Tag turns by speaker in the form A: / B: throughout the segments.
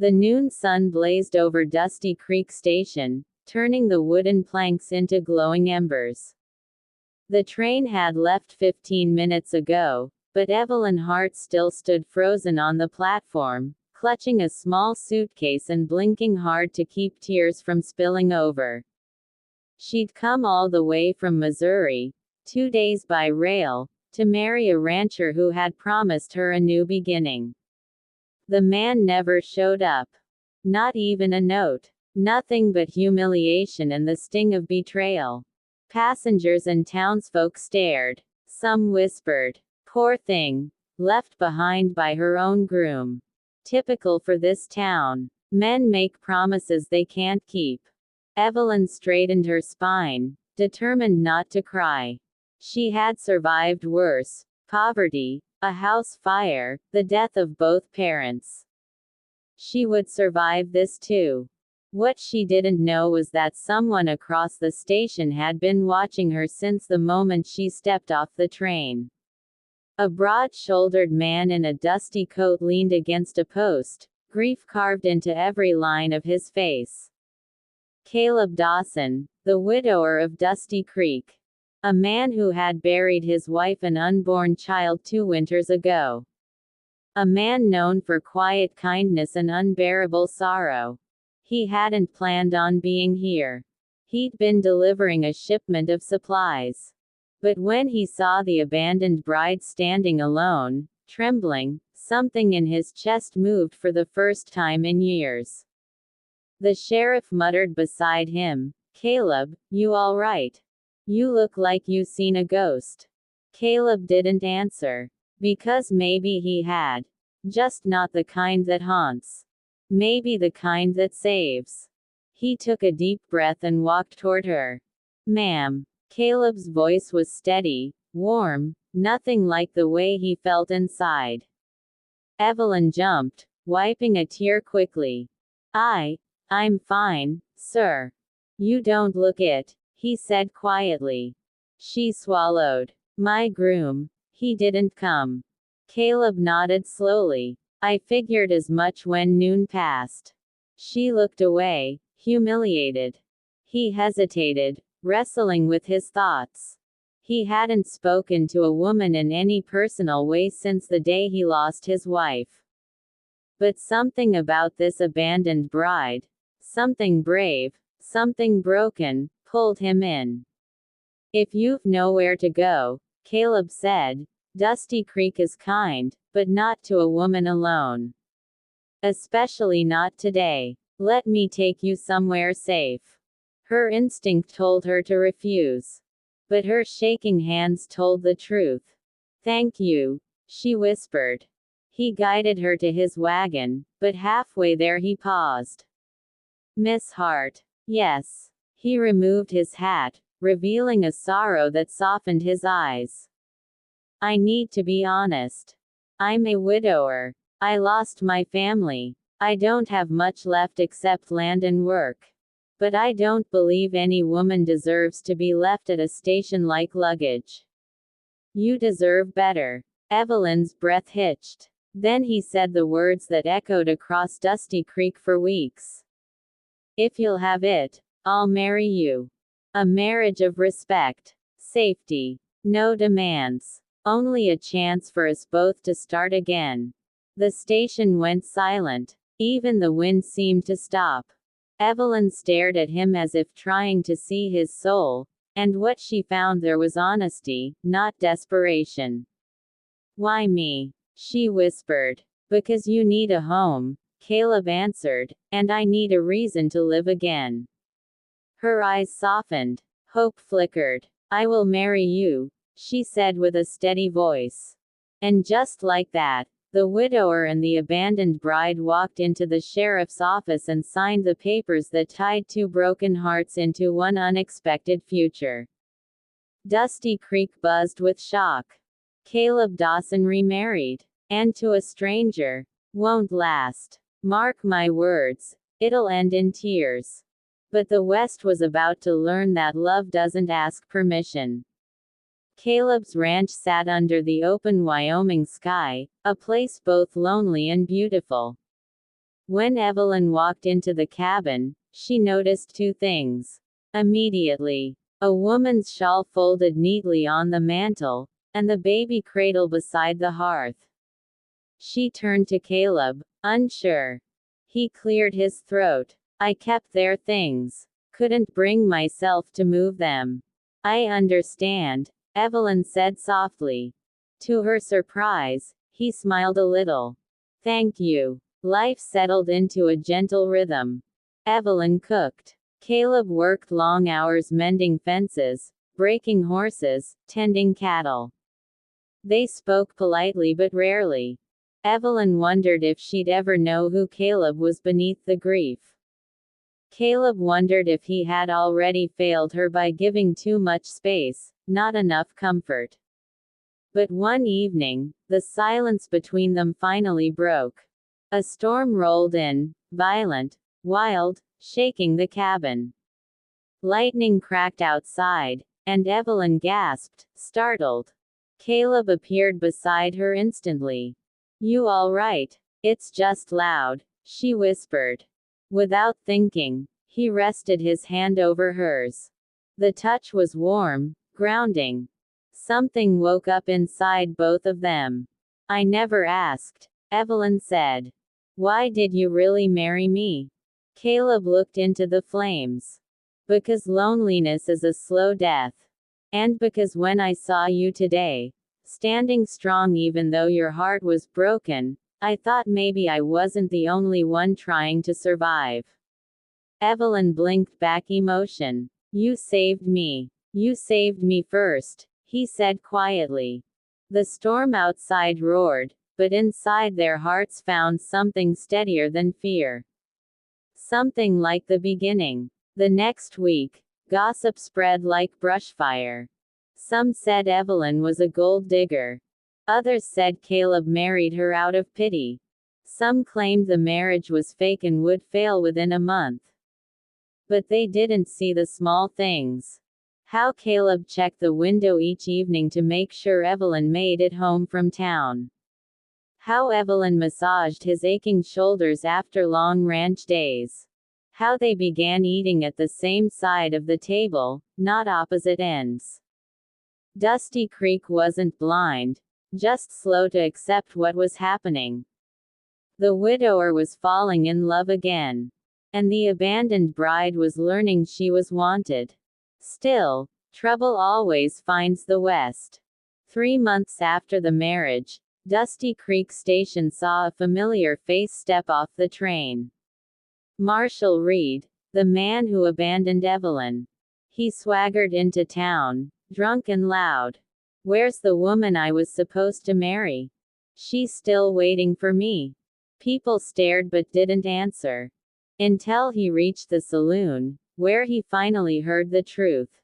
A: The noon sun blazed over Dusty Creek Station, turning the wooden planks into glowing embers. The train had left 15 minutes ago, but Evelyn Hart still stood frozen on the platform, clutching a small suitcase and blinking hard to keep tears from spilling over. She'd come all the way from Missouri, 2 days by rail, to marry a rancher who had promised her a new beginning. The man never showed up. Not even a note. Nothing but humiliation and the sting of betrayal. Passengers and townsfolk stared. Some whispered, "Poor thing, left behind by her own groom." Typical for this town. Men make promises they can't keep. Evelyn straightened her spine, determined not to cry. She had survived worse: poverty, a house fire, the death of both parents. She would survive this too. What she didn't know was that someone across the station had been watching her since the moment she stepped off the train. A broad-shouldered man in a dusty coat leaned against a post, grief carved into every line of his face. Caleb Dawson, the widower of Dusty Creek. A man who had buried his wife and unborn child 2 winters ago. A man known for quiet kindness and unbearable sorrow. He hadn't planned on being here. He'd been delivering a shipment of supplies. But when he saw the abandoned bride standing alone, trembling, something in his chest moved for the first time in years. The sheriff muttered beside him, "Caleb, you all right? You look like you seen a ghost." Caleb didn't answer. Because maybe he had. Just not the kind that haunts. Maybe the kind that saves. He took a deep breath and walked toward her. "Ma'am." Caleb's voice was steady, warm, nothing like the way he felt inside. Evelyn jumped, wiping a tear quickly. I'm fine, sir. You don't look it," he said quietly. She swallowed. "My groom. He didn't come." Caleb nodded slowly. "I figured as much when noon passed." She looked away, humiliated. He hesitated, wrestling with his thoughts. He hadn't spoken to a woman in any personal way since the day he lost his wife. But something about this abandoned bride, something brave, something broken, pulled him in. "If you've nowhere to go," Caleb said, "Dusty Creek is kind, but not to a woman alone. Especially not today. Let me take you somewhere safe." Her instinct told her to refuse. But her shaking hands told the truth. "Thank you," she whispered. He guided her to his wagon, but halfway there he paused. "Miss Hart." "Yes." He removed his hat, revealing a sorrow that softened his eyes. "I need to be honest. I'm a widower. I lost my family. I don't have much left except land and work. But I don't believe any woman deserves to be left at a station like luggage. You deserve better." Evelyn's breath hitched. Then he said the words that echoed across Dusty Creek for weeks. "If you'll have it, I'll marry you. A marriage of respect. Safety. No demands. Only a chance for us both to start again." The station went silent. Even the wind seemed to stop. Evelyn stared at him as if trying to see his soul, and what she found there was honesty, not desperation. "Why me?" she whispered. "Because you need a home," Caleb answered, "and I need a reason to live again." Her eyes softened. Hope flickered. "I will marry you," she said with a steady voice. And just like that, the widower and the abandoned bride walked into the sheriff's office and signed the papers that tied 2 broken hearts into one unexpected future. Dusty Creek buzzed with shock. Caleb Dawson remarried. And to a stranger. Won't last. Mark my words. It'll end in tears. But the West was about to learn that love doesn't ask permission. Caleb's ranch sat under the open Wyoming sky, a place both lonely and beautiful. When Evelyn walked into the cabin, she noticed two things. Immediately, a woman's shawl folded neatly on the mantel, and the baby cradle beside the hearth. She turned to Caleb, unsure. He cleared his throat. I kept their things. Couldn't bring myself to move them. I understand, Evelyn said softly. To her surprise, he smiled a little. Thank you. Life settled into a gentle rhythm. Evelyn cooked. Caleb worked long hours mending fences, breaking horses, tending cattle. They spoke politely but rarely. Evelyn wondered if she'd ever know who Caleb was beneath the grief. Caleb wondered if he had already failed her by giving too much space, not enough comfort. But one evening, the silence between them finally broke. A storm rolled in, violent, wild, shaking the cabin. Lightning cracked outside, and Evelyn gasped, startled. Caleb appeared beside her instantly. You all right? It's just loud, she whispered. Without thinking, he rested his hand over hers. The touch was warm, grounding. Something woke up inside both of them. I never asked, Evelyn said. Why did you really marry me? Caleb looked into the flames. Because loneliness is a slow death. And because when I saw you today, standing strong even though your heart was broken, I thought maybe I wasn't the only one trying to survive. Evelyn blinked back emotion. You saved me. You saved me first, he said quietly. The storm outside roared, but inside their hearts found something steadier than fear. Something like the beginning. The next week, gossip spread like brushfire. Some said Evelyn was a gold digger. Others said Caleb married her out of pity. Some claimed the marriage was fake and would fail within a month. But they didn't see the small things. How Caleb checked the window each evening to make sure Evelyn made it home from town. How Evelyn massaged his aching shoulders after long ranch days. How they began eating at the same side of the table, not opposite ends. Dusty Creek wasn't blind, just slow to accept what was happening. The widower was falling in love again. And the abandoned bride was learning she was wanted. Still, trouble always finds the West. 3 months after the marriage, Dusty Creek Station saw a familiar face step off the train. Marshall Reed, the man who abandoned Evelyn. He swaggered into town, drunk and loud. Where's the woman I was supposed to marry? She's still waiting for me. People stared but didn't answer. Until he reached the saloon, where he finally heard the truth.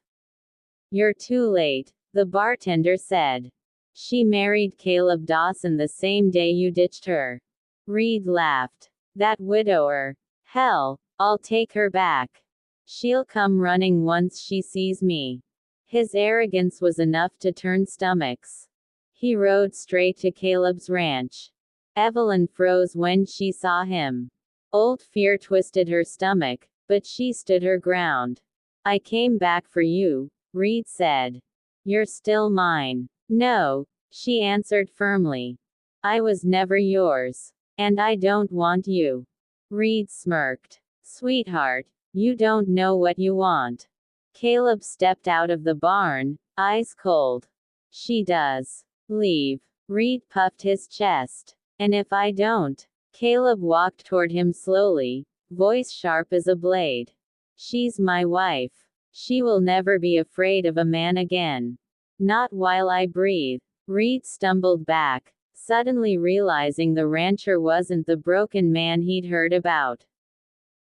A: You're too late, the bartender said. She married Caleb Dawson the same day you ditched her. Reed laughed. That widower. Hell, I'll take her back. She'll come running once she sees me. His arrogance was enough to turn stomachs. He rode straight to Caleb's ranch. Evelyn froze when she saw him. Old fear twisted her stomach, but she stood her ground. I came back for you, Reed said. You're still mine. No, she answered firmly. I was never yours. And I don't want you. Reed smirked. Sweetheart, you don't know what you want. Caleb stepped out of the barn, eyes cold. She does. Leave. Reed puffed his chest. And if I don't? Caleb walked toward him slowly, voice sharp as a blade. She's my wife. She will never be afraid of a man again. Not while I breathe. Reed stumbled back, suddenly realizing the rancher wasn't the broken man he'd heard about.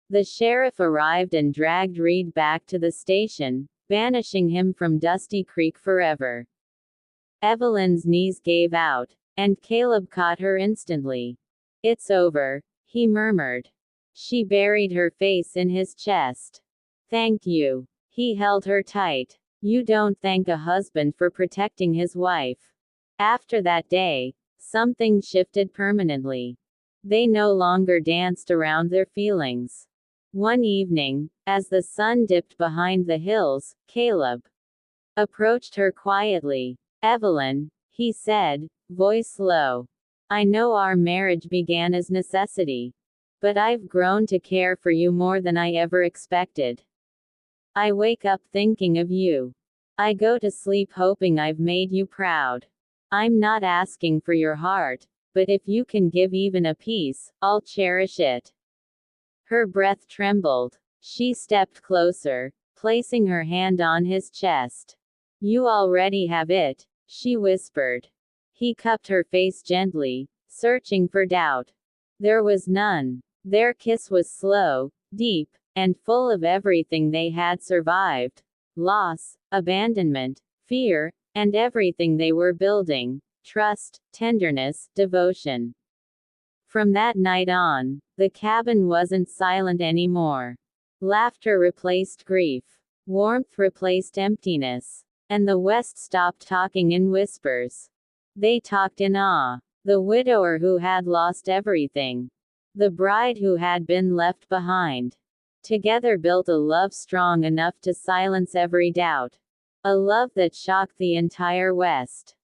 A: The sheriff arrived and dragged Reed back to the station, banishing him from Dusty Creek forever. Evelyn's knees gave out, and Caleb caught her instantly. It's over, he murmured. She buried her face in his chest. Thank you. He held her tight. You don't thank a husband for protecting his wife. After that day, something shifted permanently. They no longer danced around their feelings. One evening, as the sun dipped behind the hills, Caleb approached her quietly. "Evelyn," he said, voice low. "I know our marriage began as necessity. But I've grown to care for you more than I ever expected. I wake up thinking of you. I go to sleep hoping I've made you proud. I'm not asking for your heart, but if you can give even a piece, I'll cherish it." Her breath trembled. She stepped closer, placing her hand on his chest. "You already have it," she whispered. He cupped her face gently, searching for doubt. There was none. Their kiss was slow, deep, and full of everything they had survived: loss, abandonment, fear, and everything they were building: trust, tenderness, devotion. From that night on, the cabin wasn't silent anymore. Laughter replaced grief. Warmth replaced emptiness. And the West stopped talking in whispers. They talked in awe. The widower who had lost everything. The bride who had been left behind. Together built a love strong enough to silence every doubt. A love that shocked the entire West.